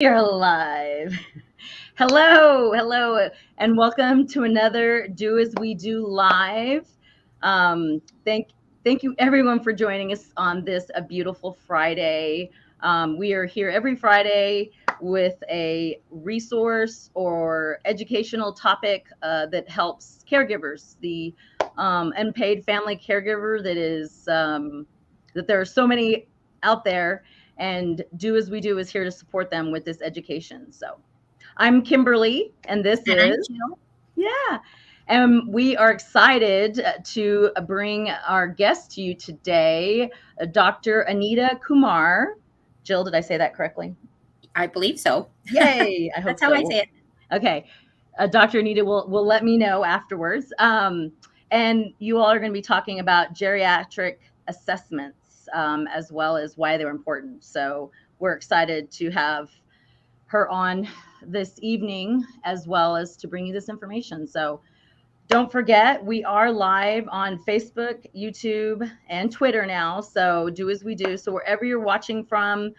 You're alive. Hello, and welcome to another Do As We Do live. Um, thank, thank you everyone for joining us on this a beautiful Friday. We are here every Friday with a resource or educational topic that helps caregivers, the unpaid family caregiver that there are so many out there, and Do As We Do is here to support them with this education. So I'm Kimberly, and this And I'm is, Jill. yeah. And we are excited to bring our guest to you today, Dr. Anita Kumar. Jill, did I say that correctly? I believe so. Yay, I hope That's how I so. say it. Okay. Dr. Anita will let me know afterwards. And you all are going to be talking about geriatric assessments, as well as why they're important. So we're excited to have her on this evening, as well as to bring you this information. So don't forget, we are live on Facebook, YouTube, and Twitter now. So do as we do. So wherever you're watching from,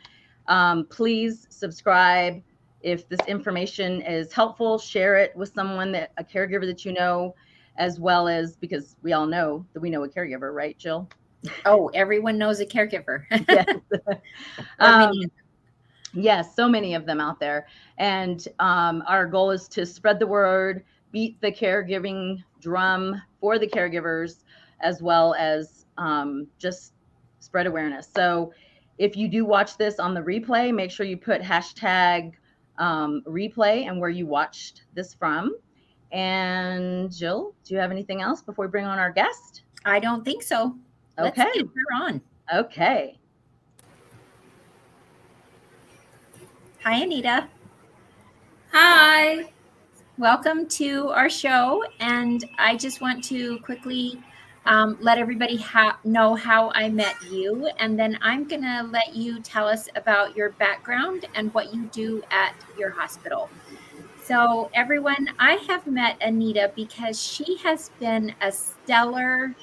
please subscribe. If this information is helpful, share it with someone, that a caregiver that you know, as well as, because we all know that we know a caregiver, right, Jill? Oh, everyone knows a caregiver. Yes. Or many um, yes, so many of them out there. And our goal is to spread the word, beat the caregiving drum for the caregivers, as well as just spread awareness. So if you do watch this on the replay, make sure you put hashtag replay and where you watched this from. And Jill, do you have anything else before we bring on our guest? I don't think so. Let's Okay. get her on. Okay. Hi, Anita. Hi. Welcome to our show. And I just want to quickly let everybody know how I met you. And then I'm going to let you tell us about your background and what you do at your hospital. So, everyone, I have met Anita because she has been a stellar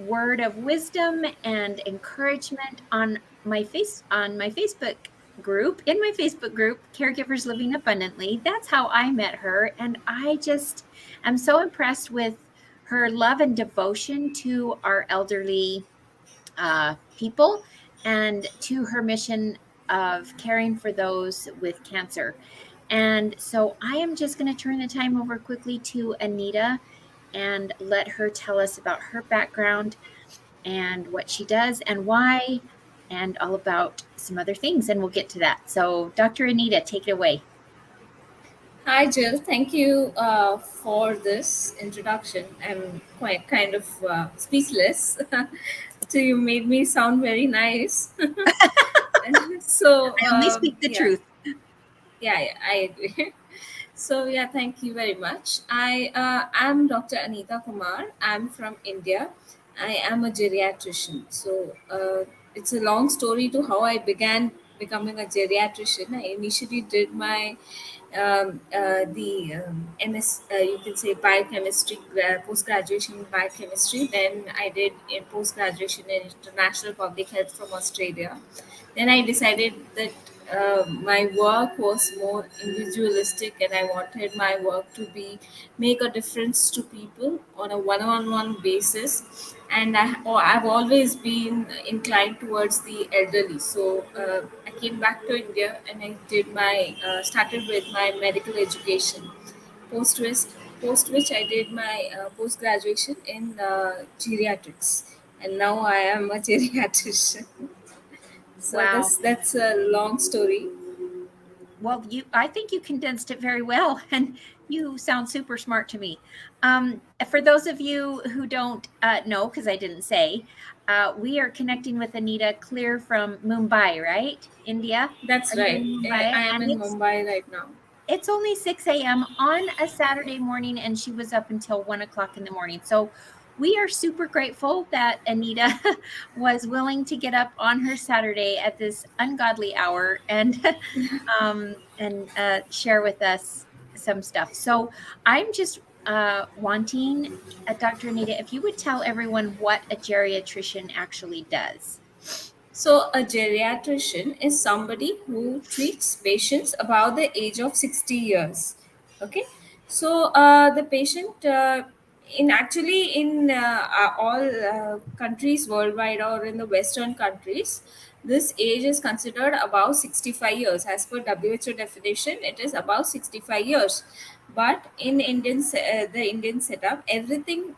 word of wisdom and encouragement on my Facebook group, in my Facebook group, Caregivers Living Abundantly. That's how I met her. And I just am so impressed with her love and devotion to our elderly people and to her mission of caring for those with cancer. And so I am just going to turn the time over quickly to Anita and let her tell us about her background and what she does and why, and all about some other things. And we'll get to that. So, Dr. Anita, take it away. Hi, Jill. Thank you for this introduction. I'm quite kind of speechless. So you made me sound very nice. so I only speak the yeah, truth. yeah, I agree. So yeah, thank you very much. I am Dr. Anita Kumar. I'm from India. I am a geriatrician. So it's a long story to how I began becoming a geriatrician. I initially did my MS, you can say biochemistry, post graduation in biochemistry. Then I did a post graduation in international public health from Australia. Then I decided that my work was more individualistic, and I wanted my work to be make a difference to people on a one-on-one basis. And I've always been inclined towards the elderly. So I came back to India and I did my started with my medical education. Post which, post which I did my post graduation in geriatrics, and now I am a geriatrician. So Wow. that's a long story. Well, I think you condensed it very well, and you sound super smart to me. For those of you who don't know, because I didn't say, we are connecting with Anita clear from Mumbai, right? India. That's Are you right. in Mumbai? I am And in Mumbai right now. it's only 6 a.m. on a Saturday morning, and she was up until 1 o'clock in the morning. So we are super grateful that Anita was willing to get up on her Saturday at this ungodly hour and share with us some stuff. So I'm just wanting, Dr. Anita, if you would tell everyone what a geriatrician actually does. So, a geriatrician is somebody who treats patients above the age of 60 years. Okay, so the patient in actually in all countries worldwide or in the Western countries, this age is considered above 65 years. As per WHO definition, it is above 65 years. But in the Indian setup, everything,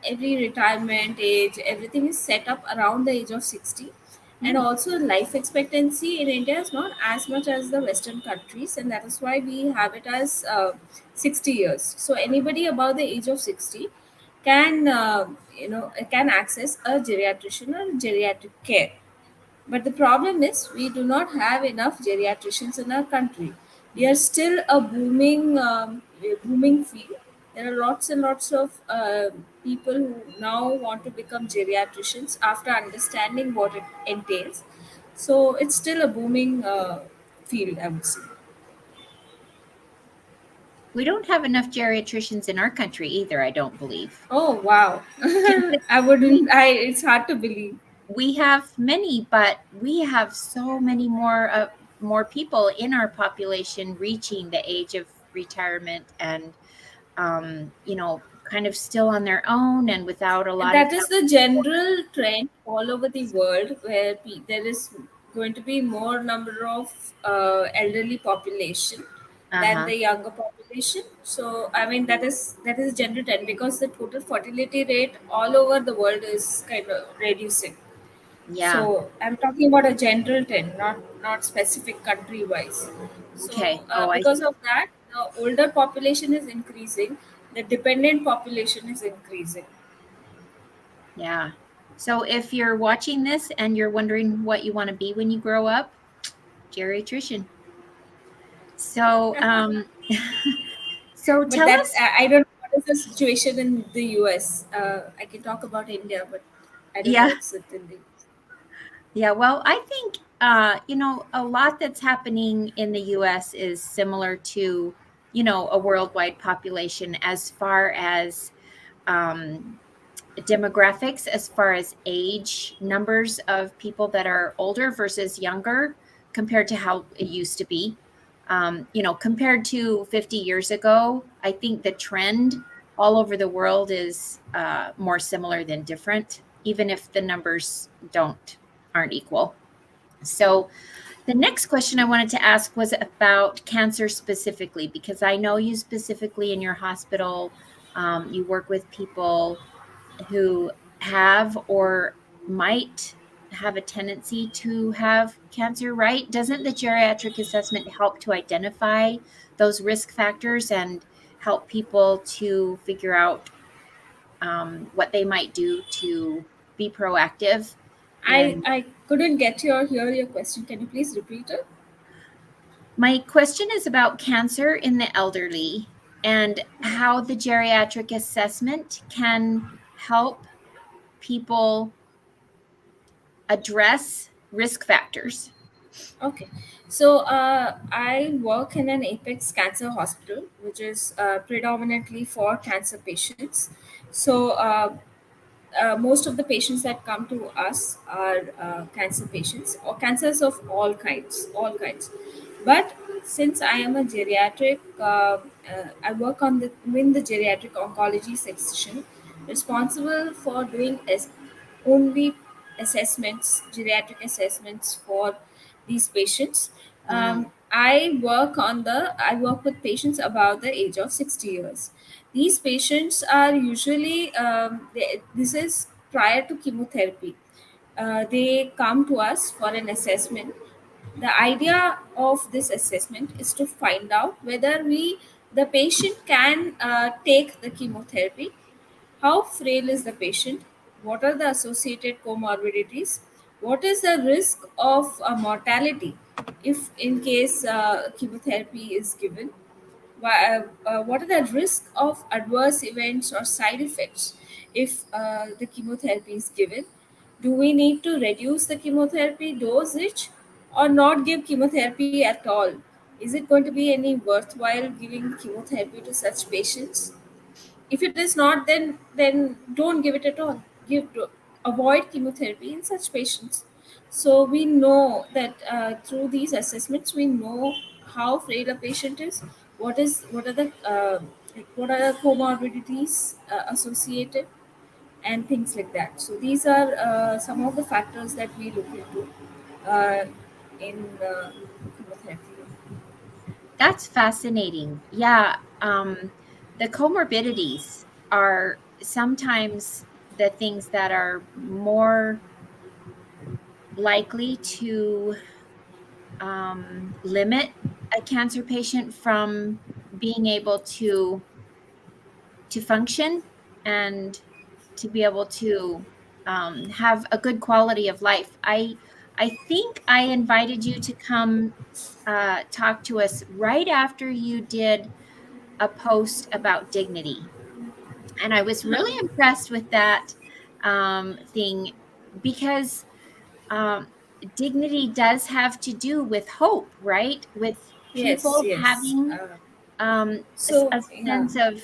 every retirement age, everything is set up around the age of 60. And Mm. also life expectancy in India is not as much as the Western countries, and that is why we have it as 60 years. So anybody above the age of 60 can can access a geriatrician or geriatric care. But the problem is we do not have enough geriatricians in our country. We are still a booming field. There are lots and lots of people who now want to become geriatricians after understanding what it entails. So it's still a booming field, I would say. We don't have enough geriatricians in our country either, I don't believe. Oh wow! I We wouldn't. I It's hard to believe. we have many, but we have so many more people in our population reaching the age of retirement and kind of still on their own and without a lot of That is help. the general trend all over the world, where there is going to be more number of elderly population than Uh-huh. the younger population. So I mean that is general trend, because the total fertility rate all over the world is kind of reducing. Yeah. So I'm talking about a general trend, not specific country wise. So Okay. Oh, I because see. of that, the older population is increasing, the dependent population is increasing. Yeah. So if you're watching this and you're wondering what you want to be when you grow up, geriatrician. So so But tell that us. I don't know what is the situation in the US. I can talk about India, but I don't know Yeah. what's it in the US. Yeah, well, I think a lot that's happening in the US is similar to, a worldwide population as far as um, demographics, as far as age numbers of people that are older versus younger compared to how it used to be. Compared to 50 years ago, I think the trend all over the world is more similar than different, even if the numbers aren't equal. So, the next question I wanted to ask was about cancer specifically, because I know you specifically in your hospital, you work with people who have or might have a tendency to have cancer, right? Doesn't the geriatric assessment help to identify those risk factors and help people to figure out what they might do to be proactive in? I couldn't get your question. Can you please repeat it? My question is about cancer in the elderly and how the geriatric assessment can help people address risk factors. Okay, so I work in an Apex Cancer Hospital, which is predominantly for cancer patients. So most of the patients that come to us are cancer patients or cancers of all kinds. But since I am a geriatric, I work on the in the geriatric oncology section, responsible for doing only assessments, geriatric assessments for these patients. Mm, I work with patients above the age of 60 years. These patients are usually this is prior to chemotherapy. They come to us for an assessment. The idea of this assessment is to find out whether the patient can take the chemotherapy. How frail is the patient? What are the associated comorbidities? What is the risk of mortality if, in case chemotherapy is given? What are the risk of adverse events or side effects if the chemotherapy is given? Do we need to reduce the chemotherapy dosage or not give chemotherapy at all? Is it going to be any worthwhile giving chemotherapy to such patients? If it is not, then don't give it at all. Avoid chemotherapy in such patients. So we know that through these assessments, we know how frail a patient is, what are the comorbidities associated, and things like that. So these are some of the factors that we look into uh, in chemotherapy. That's fascinating. Yeah. The comorbidities are sometimes the things that are more likely to limit a cancer patient from being able to function and to be able to have a good quality of life. I think I invited you to come talk to us right after you did a post about dignity, and I was really impressed with that thing because um, dignity does have to do with hope, right? With Yes, people yes. having So a yeah. sense of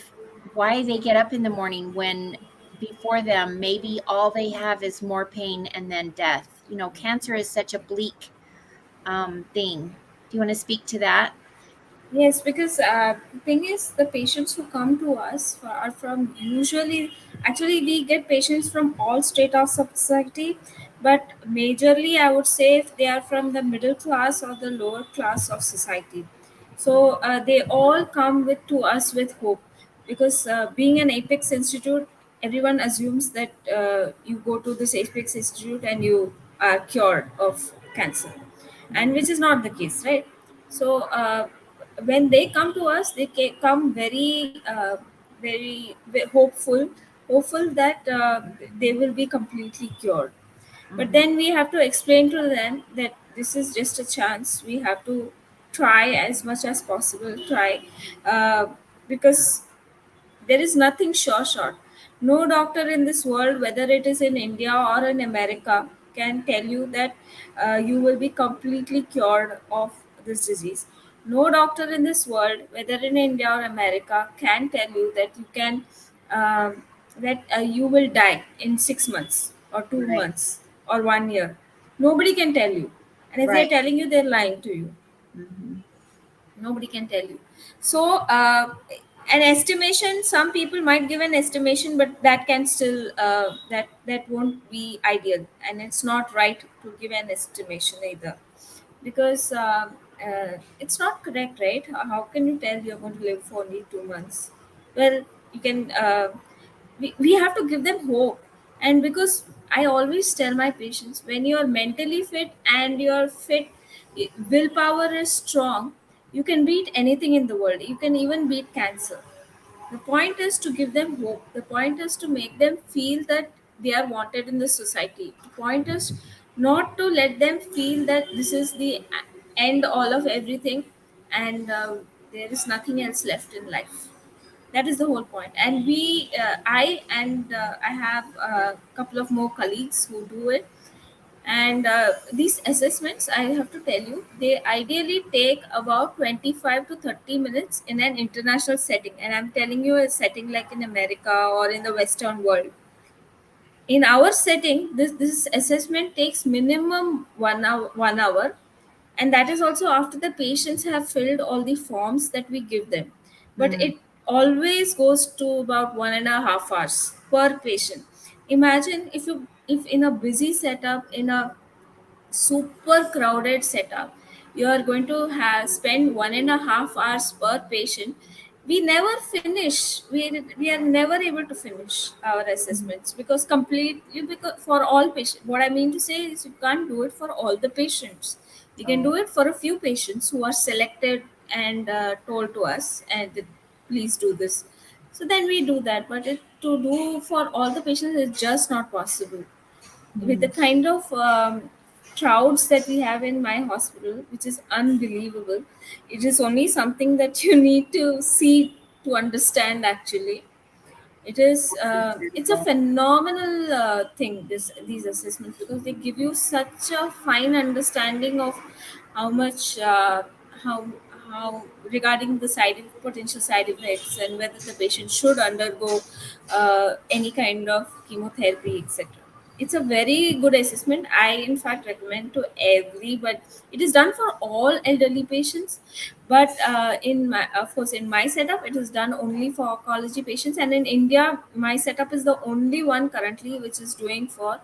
why they get up in the morning when before them maybe all they have is more pain and then death. You know, cancer is such a bleak thing. Do you want to speak to that? Yes, because the thing is, the patients who come to us are from usually, actually, we get patients from all strata of society, but majorly, I would say, if they are from the middle class or the lower class of society. So they all come with to us with hope, because being an Apex Institute, everyone assumes that you go to this Apex Institute and you are cured of cancer, and which is not the case, right? So when they come to us, they come very hopeful that they will be completely cured. But Mhm. then we have to explain to them that this is just a chance. We have to try as much as possible, try, uh, because there is nothing sure shot. No doctor in this world, whether it is in India or in America, can tell you that you will be completely cured of this disease. No doctor in this world, whether in India or America, can tell you that you will die in 6 months or two Right. months or 1 year. Nobody can tell you, and if they're Right. telling you, they're lying to you. Mhm. Nobody can tell you. So an estimation, some people might give an estimation, but that can still that won't be ideal, and it's not right to give an estimation either, because it's not correct, right? How can you tell you're going to live for only 2 months? Well, you can we have to give them hope. And because I always tell my patients, when you're mentally fit and you're fit, willpower is strong, you can beat anything in the world. You can even beat cancer. The point is to give them hope. The point is to make them feel that they are wanted in the society. The point is not to let them feel that this is the end all of everything, and there is nothing else left in life. That is the whole point. And I have a couple of more colleagues who do it. And these assessments, I have to tell you, they ideally take about 25 to 30 minutes in an international setting. And I'm telling you, a setting like in America or in the Western world. In our setting, this assessment takes minimum 1 hour, and that is also after the patients have filled all the forms that we give them. But Mm. it always goes to about 1.5 hours per patient. Imagine if in a busy setup, in a super crowded setup, you are going to have spend 1.5 hours per patient. We never finish. We are never able to finish our Mhm. assessments, because completely, because for all patients, what I mean to say is, you can't do it for all the patients. We can Oh, do it for a few patients who are selected and told to us, and please do this. So then we do that, but to do for all the patients is just not possible. With the mhm. kind of crowds that we have in my hospital, which is unbelievable. It is only something that you need to see to understand. Actually, it's a Incredible. phenomenal thing. These assessments, because they give you such a fine understanding of how much how regarding the potential side effects, and whether the patient should undergo any kind of chemotherapy, etc. it's a very good assessment. I in fact recommend to every, but it is done for all elderly patients. But in my, of course, in my setup, it is done only for oncology patients, and in India, my setup is the only one currently which is doing for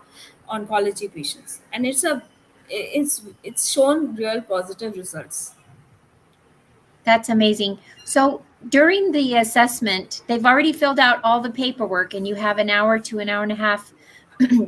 oncology patients, and it's shown real positive results. That's amazing. So during the assessment, they've already filled out all the paperwork and you have an hour to an hour and a half.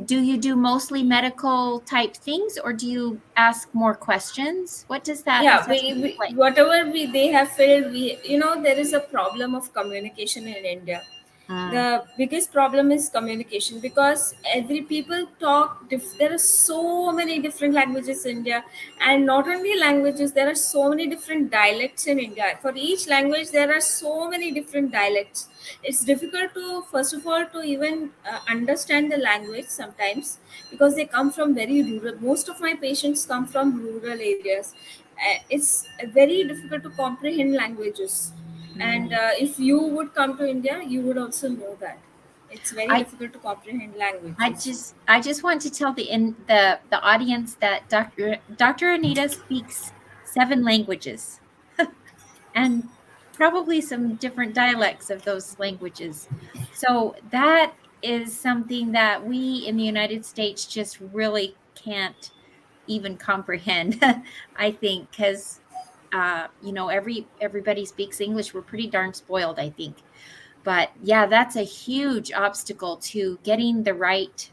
Do you do mostly medical type things or do you ask more questions? What does that Yeah, assessment look like? whatever we they have filled, we, there is a problem of communication in India. Mm, The biggest problem is communication, because every people talk there are so many different languages in India, and not only languages, there are so many different dialects in India. For each language there are so many different dialects. It's difficult to, first of all, to even understand the language sometimes, because they come from very rural. Most of my patients come from rural areas. It's very difficult to comprehend languages, and mm. if you would come to India, you would also know that it's very I difficult to comprehend I languages. just want to tell the audience that Dr. Anita speaks 7 languages and probably some different dialects of those languages. So that is something that we in the United States just really can't even comprehend. I think because everybody speaks English. We're pretty darn spoiled, I think. But yeah, that's a huge obstacle to getting the right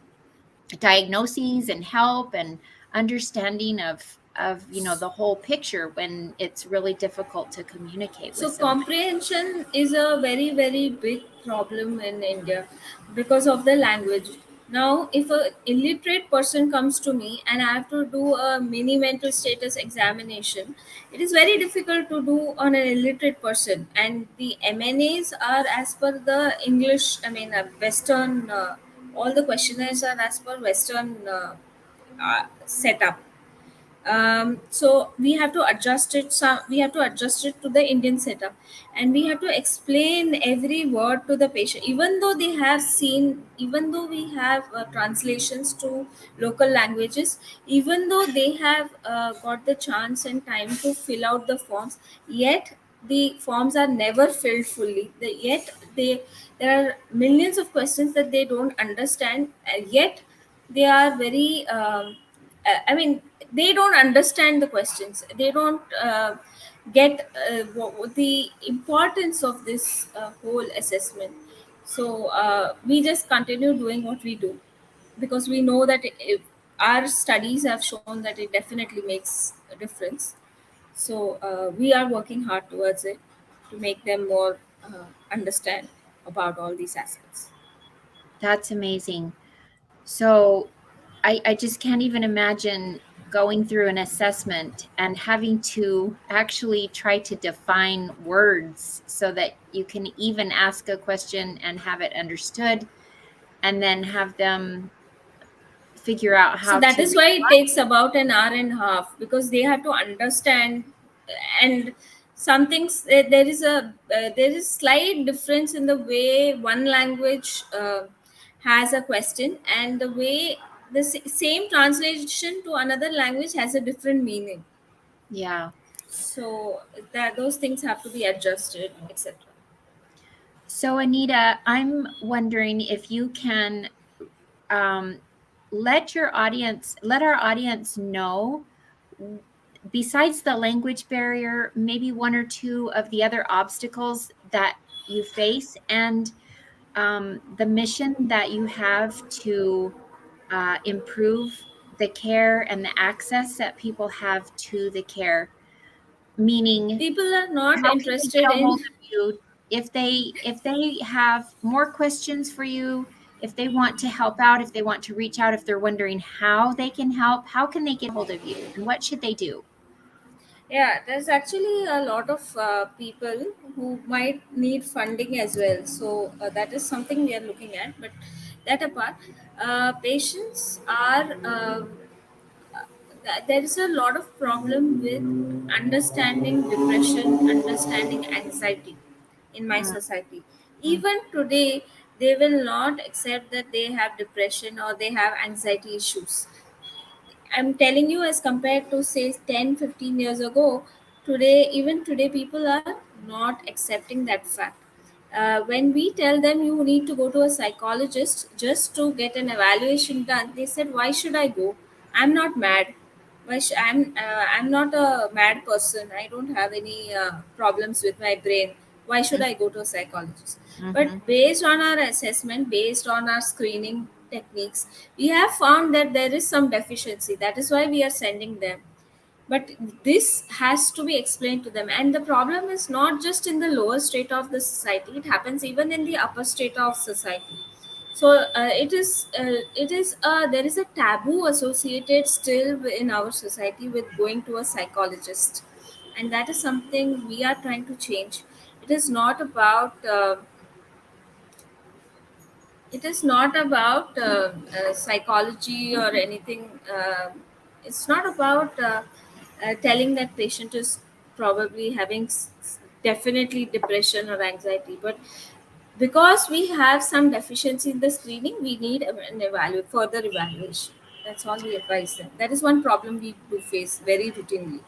diagnoses and help and understanding of the whole picture when it's really difficult to communicate with So somebody. comprehension is a very, very big problem in India because of the language. Now, if a illiterate person comes to me and I have to do a mini mental status examination, it is very difficult to do on an illiterate person. And the MNAs are as per the English, I mean, Western. All the questionnaires are as per Western setup. So we have to adjust it, we have to adjust it to the Indian setup, and we have to explain every word to the patient, even though they have seen, even though we have translations to local languages, even though they have got the chance and time to fill out the forms, yet the forms are never filled fully. Yet there are millions of questions that they don't understand, yet they are very I mean, they don't understand the questions. They don't get the importance of this whole assessment. So we just continue doing what we do, because we know that our studies have shown that it definitely makes a difference. So we are working hard towards it to make them more understand about all these aspects. That's amazing. So I just can't even imagine going through an assessment and having to actually try to define words so that you can even ask a question and have it understood and then have them figure out So how that to is why it respond. takes about an hour and a half, because they have to understand. And some things, there is slight difference in the way one language has a question, and the way the same translation to another language has a different meaning. Yeah. So that those things have to be adjusted, etc. So, Anita, I'm wondering if you can um, let our audience know, besides the language barrier, maybe one or two of the other obstacles that you face and the mission that you have to improve the care and the access that people have to the care. Meaning, People are not how can they get interested a hold in. of you if they have more questions for you, if they want to help out, if they want to reach out, if they're wondering how they can help, how can they get a hold of you and what should they do? Yeah, there's actually a lot of people who might need funding as well. So that is something we are looking at. But that apart, patients are. There is a lot of problem with understanding depression, understanding anxiety in my Mm, society. mm, Even today, They will not accept that they have depression or they have anxiety issues. I'm telling you, as compared to say 10, 15 years ago, today, even today, people are not accepting that fact. When we tell them you need to go to a psychologist just to get an evaluation done, they said, "Why should I go? I'm not mad. I'm not a mad person. I don't have any problems with my brain. Why should I go to a psychologist?" But Mm-hmm. based on our assessment, based on our screening techniques, we have found that there is some deficiency. That is why we are sending them. But this has to be explained to them, and the problem is not just in the lower state of the society, it happens even in the upper state of society. So there is a taboo associated still in our society with going to a psychologist, and that is something we are trying to change. It is not about psychology or anything. It's not about telling that patient is probably having definitely depression or anxiety, but because we have some deficiency in the screening, we need further evaluation. That's all we advise them. That is one problem we do face very routinely.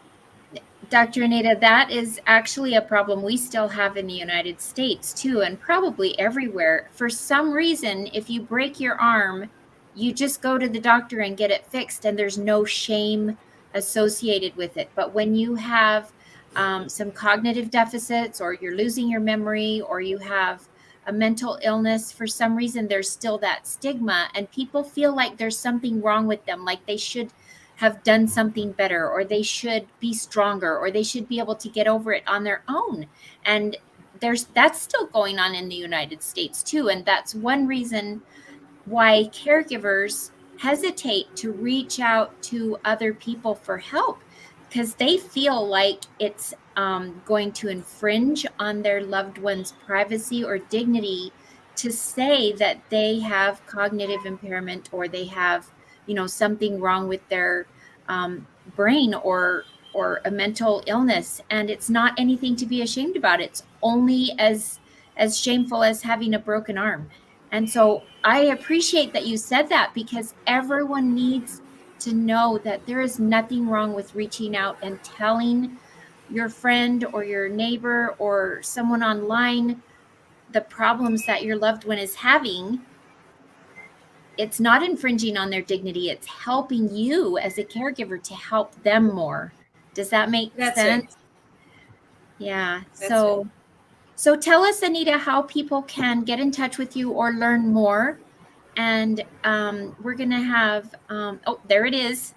Dr. Anita, that is actually a problem we still have in the United States too, and probably everywhere. For some reason, if you break your arm, you just go to the doctor and get it fixed, and there's no shame associated with it. But when you have some cognitive deficits, or you're losing your memory, or you have a mental illness, for some reason, there's still that stigma, and people feel like there's something wrong with them, like they should have done something better, or they should be stronger, or they should be able to get over it on their own. And that's still going on in the United States too, and that's one reason why caregivers hesitate to reach out to other people for help, because they feel like it's going to infringe on their loved one's privacy or dignity to say that they have cognitive impairment, or they have, something wrong with their brain, or a mental illness. And it's not anything to be ashamed about. It's only as shameful as having a broken arm. And so I appreciate that you said that, because everyone needs to know that there is nothing wrong with reaching out and telling your friend or your neighbor or someone online the problems that your loved one is having. It's not infringing on their dignity. It's helping you as a caregiver to help them more. Does that make That's right. sense? Yeah. That's right. So tell us, Anita, how people can get in touch with you or learn more. And we're going to have, oh, there it is.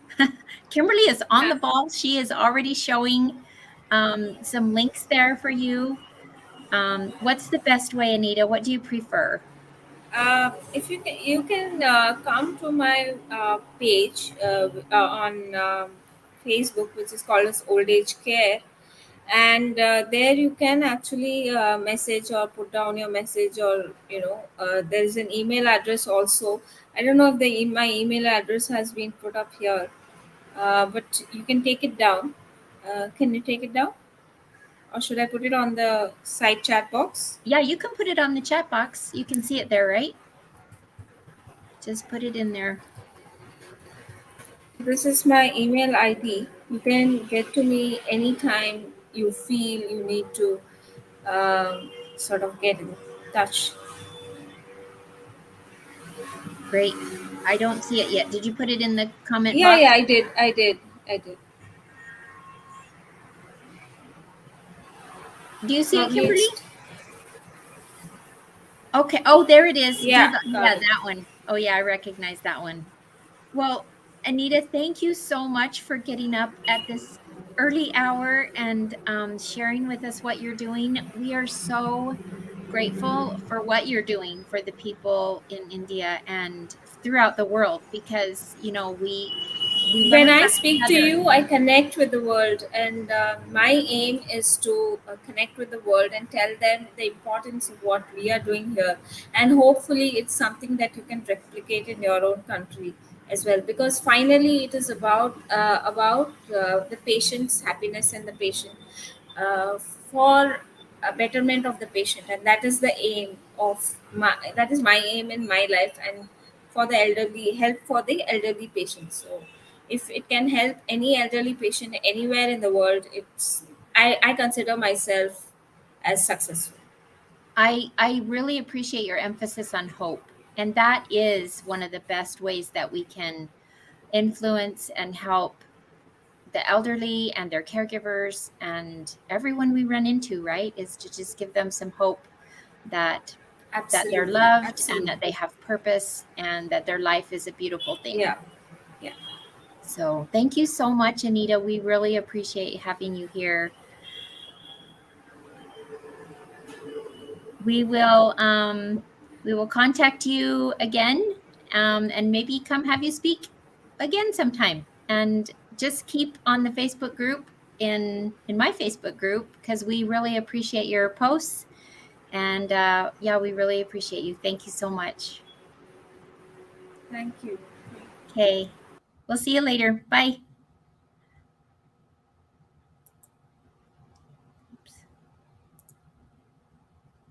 Kimberly is on the ball. She is already showing some links there for you. What's the best way, Anita? What do you prefer? If you can come to my page on Facebook, which is called as Old Age Care, and there you can actually message or put down your message, or there is an email address also. I don't know if my email address has been put up here, but you can take it down. Can you take it down, or should I put it on the site chat box? Yeah, you can put it on the chat box. You can see it there, right? Just put it in there. This is my email ID. You can get to me anytime you feel you need to sort of get in touch. Great. I don't see it yet. Did you put it in the comment Yeah, box? yeah, I did. Do you see it, Probably Kimberly? it's, Okay. Oh, there it is. yeah, got it. That one. Oh, yeah, I recognize that one. Well, Anita, thank you so much for getting up at this early hour and sharing with us what you're doing. We are so grateful for what you're doing for the people in India and throughout the world, because we When learn I from speak each to other. you, I connect with the world, and my aim is to connect with the world and tell them the importance of what we are doing here, and hopefully, it's something that you can replicate in your own country as well. Because finally, it is about the patient's happiness and the patient. For a betterment of the patient, and that is the aim of my aim in my life, and for the elderly, help for the elderly patients. So if it can help any elderly patient anywhere in the world, I consider myself as successful. I really appreciate your emphasis on hope. And that is one of the best ways that we can influence and help the elderly and their caregivers and everyone we run into, right? Is to just give them some hope that they're Absolutely, loved and absolutely. that they have purpose and that their life is a beautiful thing. Yeah, yeah. So thank you so much, Anita. We really appreciate having you here. We will contact you again, and maybe come have you speak again sometime. And just keep on the Facebook group in my Facebook group, because we really appreciate your posts. And yeah, we really appreciate you. Thank you so much. Thank you. Okay, we'll see you later. Bye.